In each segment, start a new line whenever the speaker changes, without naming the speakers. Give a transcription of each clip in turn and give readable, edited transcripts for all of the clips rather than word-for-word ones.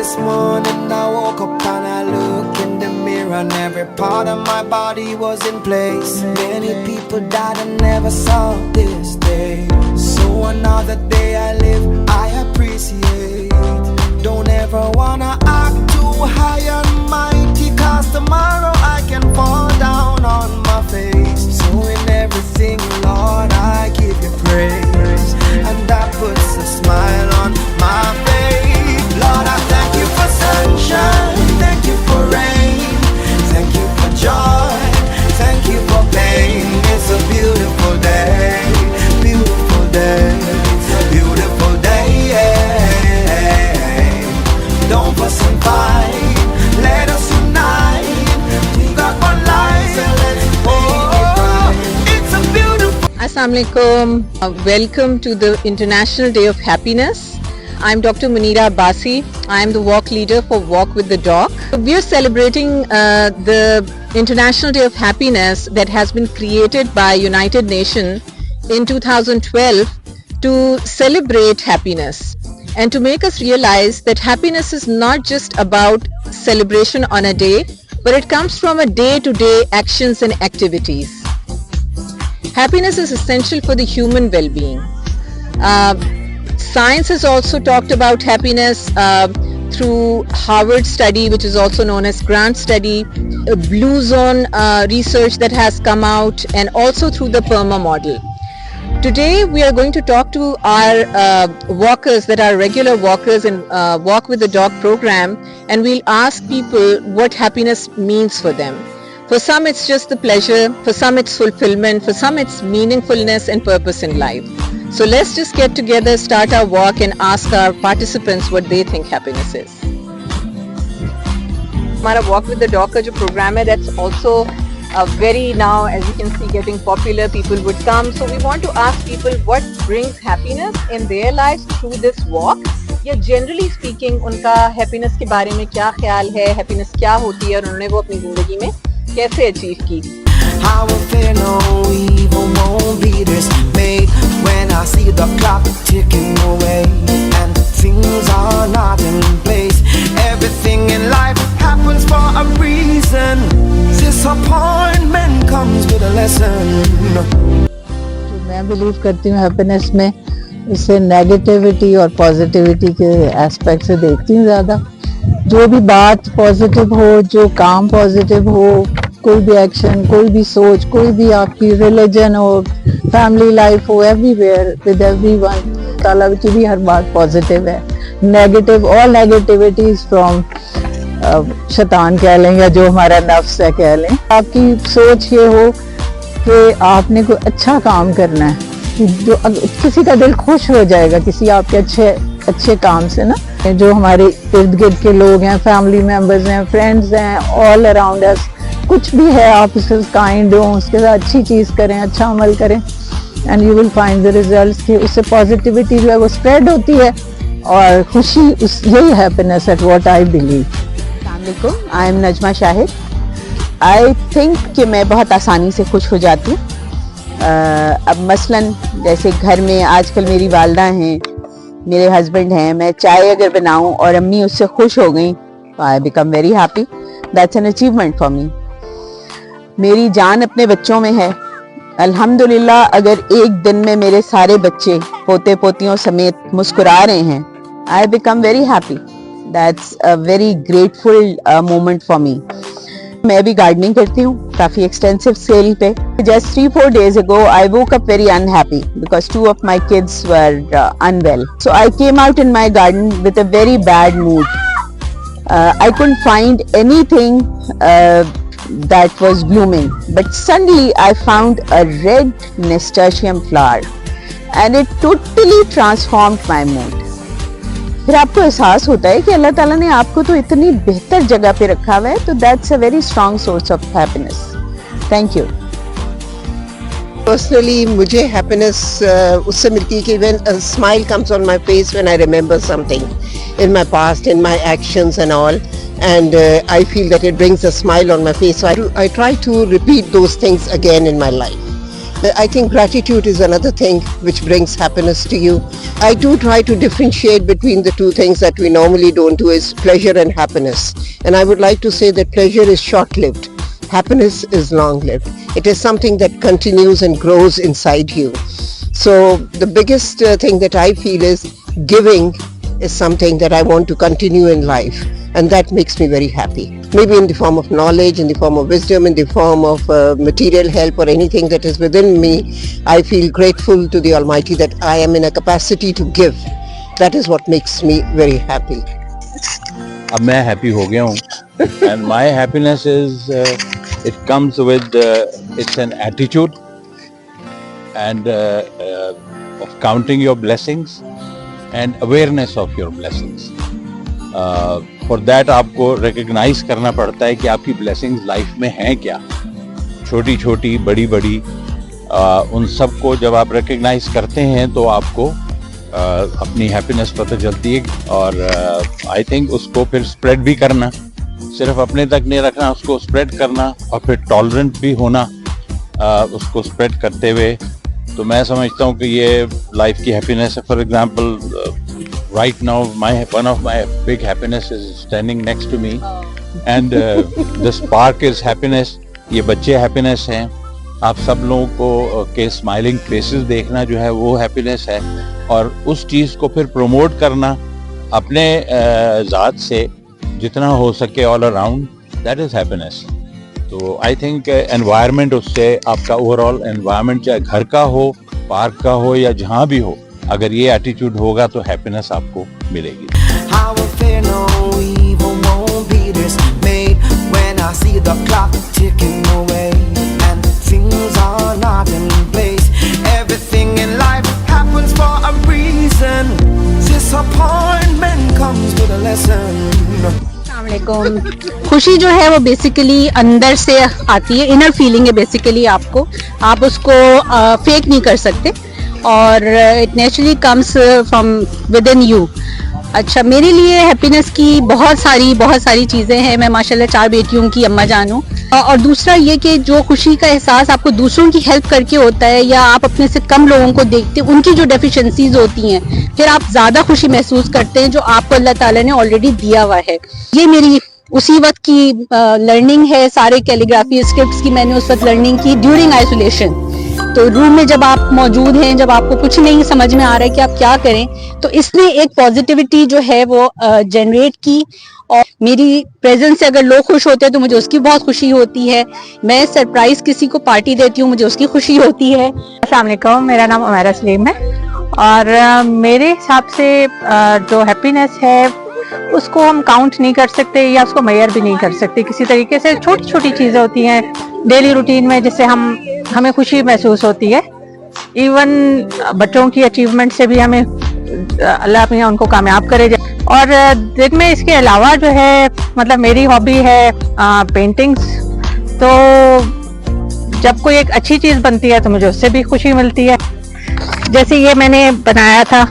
this morning I woke up and I look in the mirror and every part of my body was in place. Many people died and never saw this day. So another day I live, I appreciate. Don't ever wanna act too high and mighty, cause tomorrow I can fall down on my face. So in everything, Lord, I give you praise, and that puts a smile on my face. Lord, I thank you for sunshine, thank you for rain, thank you for joy, thank you for pain. It's a beautiful day, beautiful day, beautiful day, yeah. Don't fuss and fight, let us unite. We got one life, so let's make it right. It's a beautiful.
Assalamu alaikum. Welcome to the International Day of Happiness. I'm Dr. Munira Abbasi. I am the walk leader for Walk with the Dog. We are celebrating the International Day of Happiness that has been created by United Nations in 2012 to celebrate happiness and to make us realize that happiness is not just about celebration on a day, but it comes from a day-to-day actions and activities. Happiness is essential for the human well-being. Science has also talked about happiness through Harvard study, which is also known as Grant study, Blue Zone research that has come out, and also through the PERMA model. Today we are going to talk to our walkers that are regular walkers in Walk with the Dog program, and we'll ask people what happiness means for them. For some it's just the pleasure, for some it's fulfillment, for some it's meaningfulness and purpose in life. So let's just get together, start our walk and ask our participants what they think happiness is. हमारा Walk with the Dog का जो program है, that's also very now, as you can see, getting popular. People would come. So we want to ask people what brings happiness in their lives through this walk. या generally speaking उनका happiness के बारे में क्या ख्याल है, happiness क्या होती है और उन्होंने वो अपनी ज़िंदगी में कैसे achieve की.
I will fear no evil, won't be dismayed when I see the clock ticking away and things are not in place. Everything in life happens for a reason. Disappointment comes with a lesson.
मैं believe करती हूँ happiness में, इससे negativity और positivity के aspect से देखती हूँ ज़्यादा. जो भी बात पॉजिटिव हो, जो काम पॉजिटिव हो, कोई भी एक्शन, कोई भी सोच, कोई भी आपकी रिलीजन हो, फैमिली लाइफ हो, एवरीवेयर विद एवरीवन, ताला की भी हर बात पॉजिटिव है. Negative, all negativity is from शैतान कह लें या जो हमारा नफ्स है कह लें. आपकी सोच ये हो कि आपने कोई अच्छा काम करना है, जो किसी का दिल खुश हो जाएगा किसी आपके अच्छे काम से ना. जो हमारे इर्द गिर्द के लोग हैं, फैमिली मेम्बर्स हैं, फ्रेंड्स हैं, ऑल अराउंड अस, कुछ भी है आप उसके काइंड हो, उसके साथ अच्छी चीज़ करें, अच्छा अमल करें, and you will find the results कि उससे पॉजिटिविटी जो है वो स्प्रेड होती है और खुशी, यही happiness at what I believe.
I am Najma Shahid. I think कि मैं बहुत आसानी से खुश हो जाती हूँ. अब मसलन जैसे घर में आजकल मेरी वालदा हैं, मेरे हस्बैंड हैं, मैं चाय अगर बनाऊँ और अम्मी उससे खुश हो गई, I become very happy. That's an achievement for me. मेरी जान अपने बच्चों में है. अल्हम्दुलिल्लाह अगर एक दिन में मेरे सारे बच्चे पोते पोतियों समेत मुस्कुरा रहे हैं, I become very happy. That's a very grateful moment for me. मैं भी गार्डनिंग करती हूँ काफ़ी एक्सटेंसिव स्केल पे. Just 3-4 days ago I woke up very unhappy because 2 of my kids were unwell. So I came out in my garden with a very bad mood. I couldn't find anything that was blooming, but suddenly I found a red nasturtium flower and it totally transformed my mood. फिर आपको एहसास होता है कि अल्लाह ताला ने आपको तो इतनी बेहतर जगह पे रखा हुआ है, तो that's a very strong source of happiness. Thank you.
Personally मुझे हैप्पीनेस उससे मिलती है कि when a smile comes on my face when I remember something in my past, in my actions and all, and I feel that it brings a smile on my face. So I try to repeat those things again in my life. I think gratitude is another thing which brings happiness to you. I do try to differentiate between the two things that we normally don't do, is pleasure and happiness. And I would like to say that pleasure is short-lived. Happiness is long-lived. It is something that continues and grows inside you. So the biggest thing that I feel is giving is something that I want to continue in life, and that makes me very happy. Maybe in the form of knowledge, in the form of wisdom, in the form of material help or anything that is within me, I feel grateful to the Almighty that I am in a capacity to give. That is what makes me very happy.
अब मैं happy हो गया हूँ and my happiness is it comes with it's an attitude end of counting your blessings and awareness of your blessings. For that आपको recognise करना पड़ता है कि आपकी ब्लेसिंग्स लाइफ में हैं क्या, छोटी छोटी बड़ी बड़ी, उन सब को जब आप रिकग्नाइज करते हैं तो आपको अपनी हैप्पीनेस पता चलती है. और आई थिंक उसको फिर स्प्रेड भी करना, सिर्फ अपने तक नहीं रखना, उसको स्प्रेड करना और फिर टॉलरेंट भी होना उसको स्प्रेड करते हुए. तो मैं समझता हूँ कि ये लाइफ की हैप्पीनेस है. For example right now one of my big happiness is standing next to me and the spark is happiness. ये बच्चे happiness हैं, आप सब लोगों को के स्माइलिंग फेसेस देखना जो है वो हैप्पीनेस है, और उस चीज़ को फिर प्रमोट करना अपने ज़ात से जितना हो सके all around, that is happiness. तो आई थिंक एनवायरनमेंट, उससे आपका ओवरऑल एनवायरनमेंट चाहे घर का हो, पार्क का हो या जहाँ भी हो, अगर ये एटीट्यूड होगा तो हैप्पीनेस आपको मिलेगी.
I will fear no evil, won't be dismayed when I see the clock ticking away and things are not in place. Everything in life happens for a reason. Disappointment comes with a lesson.
खुशी जो है वो basically अंदर से आती है, inner feeling है basically. आपको, आप उसको फेक नहीं कर सकते और it naturally comes from with in you. अच्छा, मेरे लिए हैप्पीनेस की बहुत सारी चीज़ें हैं. मैं माशाल्लाह 4 बेटियों की अम्मा जान हूँ. और दूसरा ये कि जो खुशी का एहसास आपको दूसरों की हेल्प करके होता है, या आप अपने से कम लोगों को देखते हैं, उनकी जो डेफिशिएंसीज होती हैं, फिर आप ज़्यादा खुशी महसूस करते हैं जो आपको अल्लाह ताला ने ऑलरेडी दिया हुआ है. ये मेरी उसी वक्त की लर्निंग है. सारे कैलीग्राफी स्क्रिप्ट्स की मैंने उस वक्त लर्निंग की ड्यूरिंग आइसोलेशन. तो रूम में जब आप मौजूद हैं, जब आपको कुछ नहीं समझ में आ रहा है कि आप क्या करें, तो इसने एक पॉजिटिविटी जो है वो जनरेट की. और मेरी प्रेजेंस से अगर लोग खुश होते हैं तो मुझे उसकी बहुत खुशी होती है. मैं सरप्राइज किसी को पार्टी देती हूँ, मुझे उसकी खुशी होती है.
अस्सलाम वालेकुम, मेरा नाम उमैरा सलीम है और मेरे हिसाब से जो हैप्पीनेस है उसको हम काउंट नहीं कर सकते या उसको मेजर भी नहीं कर सकते. किसी तरीके से छोटी छोटी चीज़ें होती हैं डेली रूटीन में जिससे हमें खुशी महसूस होती है. इवन बच्चों की अचीवमेंट से भी हमें अल्लाह अपने उनको कामयाब करे. और दिन में इसके अलावा जो है, मतलब मेरी हॉबी है पेंटिंग्स. तो जब कोई एक अच्छी चीज़ बनती है तो मुझे उससे भी खुशी मिलती है. जैसे ये मैंने बनाया था,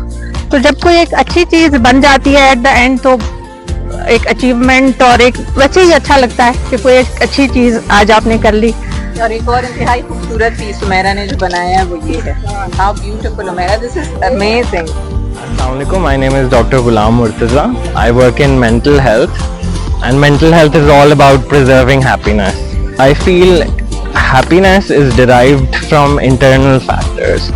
तो जब कोई एक अच्छी चीज़ बन जाती है एट द एंड, तो एक अचीवमेंट और एक वैसे ही अच्छा लगता है कि कोई एक अच्छी चीज़ आज आपने कर ली.
और एक और इंतहाई खूबसूरत चीज़ उमैरा ने जो बनाया है वो ये है. How beautiful Umaira, this is amazing.
Assalamualaikum, my name is Dr. Ghulam Murtaza. I work in mental health, and mental health is all about preserving happiness. I feel happiness is derived from internal factors.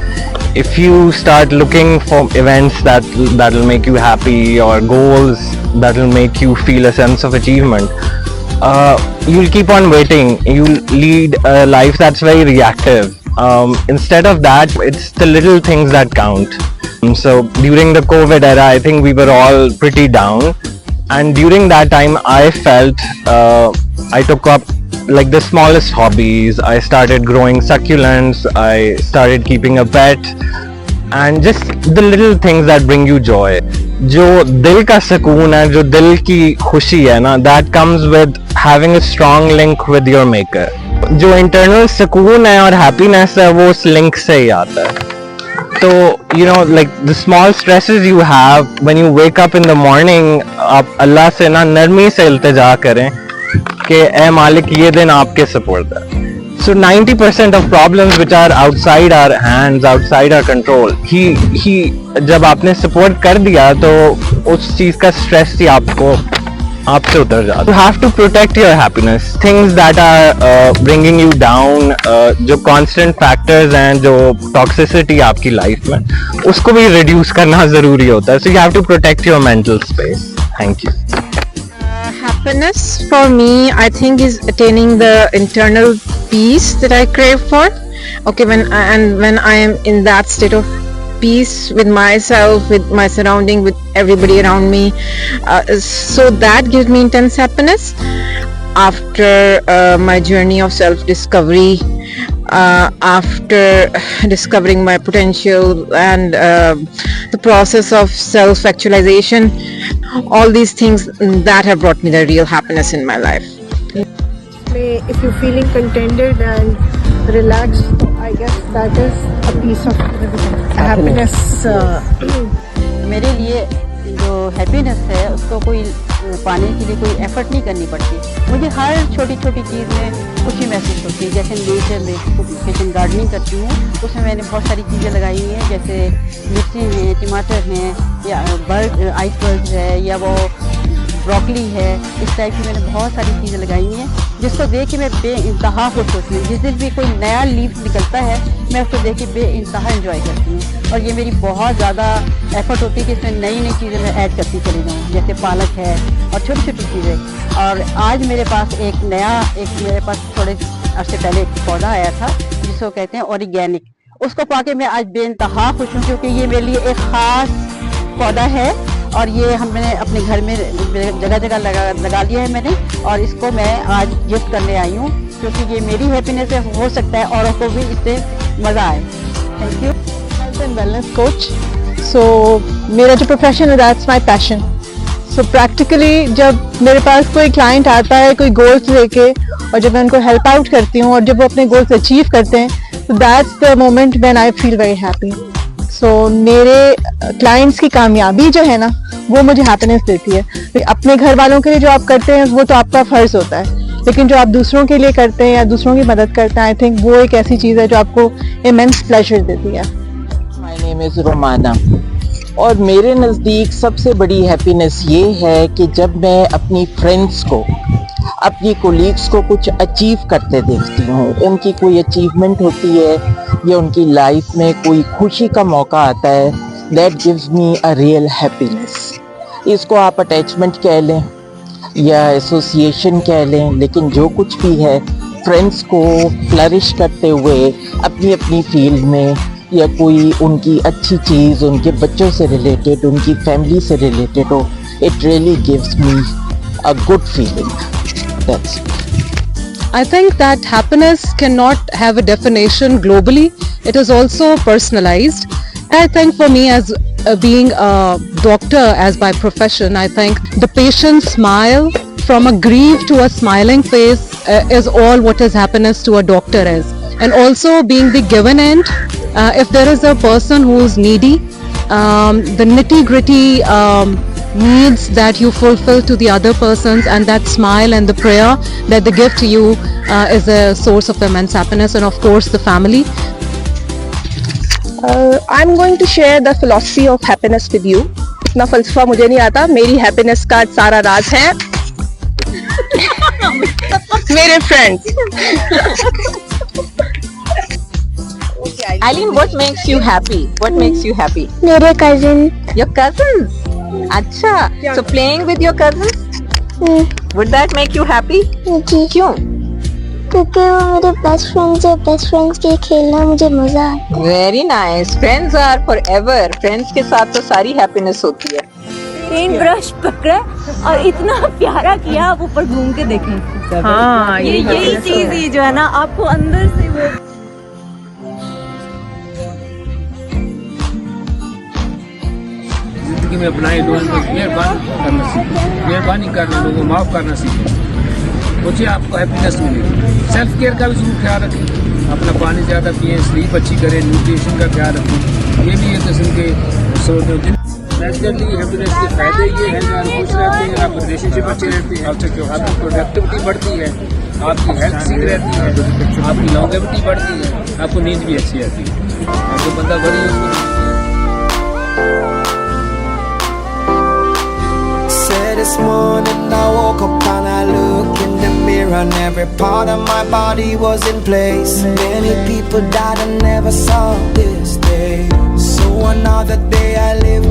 If you start looking for events that will make you happy, or goals that will make you feel a sense of achievement, you'll keep on waiting. You'll lead a life that's very reactive. Instead of that, it's the little things that count. So during the COVID era, I think we were all pretty down, and during that time I felt I took up like the smallest hobbies. I started growing succulents, I started keeping a pet, and just the little things that bring you joy. जो दिल का सुकून है, जो दिल की खुशी है ना, that comes with having a strong link with your maker. जो internal सुकून है और happiness है वो उस link से ही आता है. तो you know, like the small stresses you have when you wake up in the morning, आप अल्लाह से ना नरमी से इल्तिजा करें कि ए मालिक ये दिन आपके सपुर्द है. So 90% of problems which are outside our hands, outside our control, he जब आपने support कर दिया तो उस चीज का stress ही आपसे उतर जाता. You have to protect your happiness. Things that are bringing you down, जो constant factors हैं, जो toxicity आपकी life में, उसको भी reduce करना जरूरी होता है. So you have to protect your mental space. Thank you.
Happiness for me, I think, is attaining the internal peace that I crave for. Okay, when I am in that state of peace with myself, with my surrounding, with everybody around me, so that gives me intense happiness. After my journey of self-discovery, after discovering my potential and the process of self-actualization, all these things that have brought me the real happiness in my life.
If you're feeling contented and relaxed, I guess that is a piece of happiness.
मेरे लिए जो happiness है उसको कोई पाने के लिए कोई एफर्ट नहीं करनी पड़ती. मुझे हर छोटी छोटी चीज़ में खुशी महसूस होती है. जैसे नेचर में किचन गार्डनिंग करती हूँ, उसमें मैंने बहुत सारी चीज़ें लगाई हुई हैं, जैसे मिर्ची हैं, टमाटर हैं, या आइसबर्ग है, या वो ब्रोकली है. इस टाइप की मैंने बहुत सारी चीज़ें लगाई हुई हैं, जिसको देख के मैं बेइंतहा खुश होती हूँ. जिस दिन भी कोई नया लीफ निकलता है, मैं उसको देख के बेइंतहा एंजॉय करती हूँ. और ये मेरी बहुत ज़्यादा एफर्ट होती है कि इसमें नई नई चीज़ें मैं ऐड करती चली जाऊँ, जैसे पालक है और छोटी छोटी चीज़ें. और आज मेरे पास मेरे पास थोड़े अर्से पहले एक पौधा आया था जिसको कहते हैं ऑर्गेनिक. उसको पाके मैं आज बेइंतहा खुश हूँ, क्योंकि ये मेरे लिए एक ख़ास पौधा है और ये हमने अपने घर में जगह जगह लगा लिया है मैंने, और इसको मैं आज गिफ्ट करने आई हूँ, क्योंकि ये मेरी हैप्पीनेस है. हो सकता है औरों को भी इससे मज़ा आए. Thank you.
Health and wellness coach. So मेरा जो प्रोफेशन है that's my passion. So practically जब मेरे पास कोई क्लाइंट आता है कोई गोल्स लेके, और जब मैं उनको हेल्प आउट करती हूँ और जब वो अपने गोल्स अचीव करते हैं, तो that's the moment when I feel very happy. So मेरे क्लाइंट्स की कामयाबी जो है ना, वो मुझे हैप्पीनेस देती है. अपने घर वालों के लिए जो आप करते हैं वो तो आपका फ़र्ज़ होता है, लेकिन जो आप दूसरों के लिए करते हैं या दूसरों की मदद करते हैं, आई थिंक वो एक ऐसी चीज़ है जो आपको इमेंस प्लेजर देती है.
माय नेम इज़ रोमाना, और मेरे नज़दीक सबसे बड़ी हैप्पीनेस ये है कि जब मैं अपनी फ्रेंड्स को, अपनी कोलीग्स को कुछ अचीव करते देखती हूँ, उनकी कोई अचीवमेंट होती है या उनकी लाइफ में कोई खुशी का मौका आता है, that gives me a real happiness. इसको आप अटैचमेंट कह लें या एसोसिएशन कह लें, लेकिन जो कुछ भी है, फ्रेंड्स को फ्लरिश करते हुए अपनी अपनी फील्ड में, या कोई उनकी अच्छी चीज़ उनके बच्चों से रिलेटेड, उनकी फैमिली से रिलेटेड हो, it really gives me a good feeling. That's it.
I think that happiness cannot have a definition globally. It is also personalized. I think for me, as being a doctor as by profession, I think the patient's smile, from a grief to a smiling face, is all what is happiness to a doctor is. And also being the given end, if there is a person who is needy, the nitty gritty needs that you fulfill to the other persons, and that smile and the prayer that they give to you is a source of immense happiness. And of course the family.
I'm going to share the philosophy of happiness with you. इतना फलसफा मुझे नहीं आता. मेरी happiness का सारा राज है मेरे friends.
Eileen, what makes you happy? What makes you happy?
मेरे cousin.
Your cousins? अच्छा. So playing with your cousins? Would that make you happy?
जी.
क्यों?
क्योंकि वो मेरे बेस्ट फ्रेंड्स है. बेस्ट फ्रेंड्स के खेलना मुझे मजा आता है.
Very nice. Friends are forever. Friends के साथ तो सारी happiness होती है.
पेन ब्रश पकड़ा और इतना प्यारा किया, आप ऊपर घूम के देखें.
हाँ,
यही चीज ही जो है ना, आपको अंदर से वो
जिंदगी में अपनाए. लोगों को मेहरबानी करना, लोगों को माफ़ करना सीखें. सोचिए आपको हैप्पीनेस मिलेगी. सेल्फ केयर का भी जरूर ख्याल रखें. अपना पानी ज़्यादा पिए, स्लीप अच्छी करें, न्यूट्रिशन का ख्याल रखें. ये भी एक किस्म के सोच. नेचुरली हैप्पीनेस के फायदे ये हैं कि आप खुश रहते हैं, आप रिलेशनशिप अच्छे रहते हैं, आपकी प्रोडक्टिविटी बढ़ती है, आपकी हेल्थ ठीक रहती है, आपकी लॉन्गेविटी बढ़ती है, आपको नींद भी अच्छी आती है। और जो बंदा वरी है उसको
This morning I woke up and I look in the mirror and every part of my body was in place. Many people died and never saw this day. So another day I live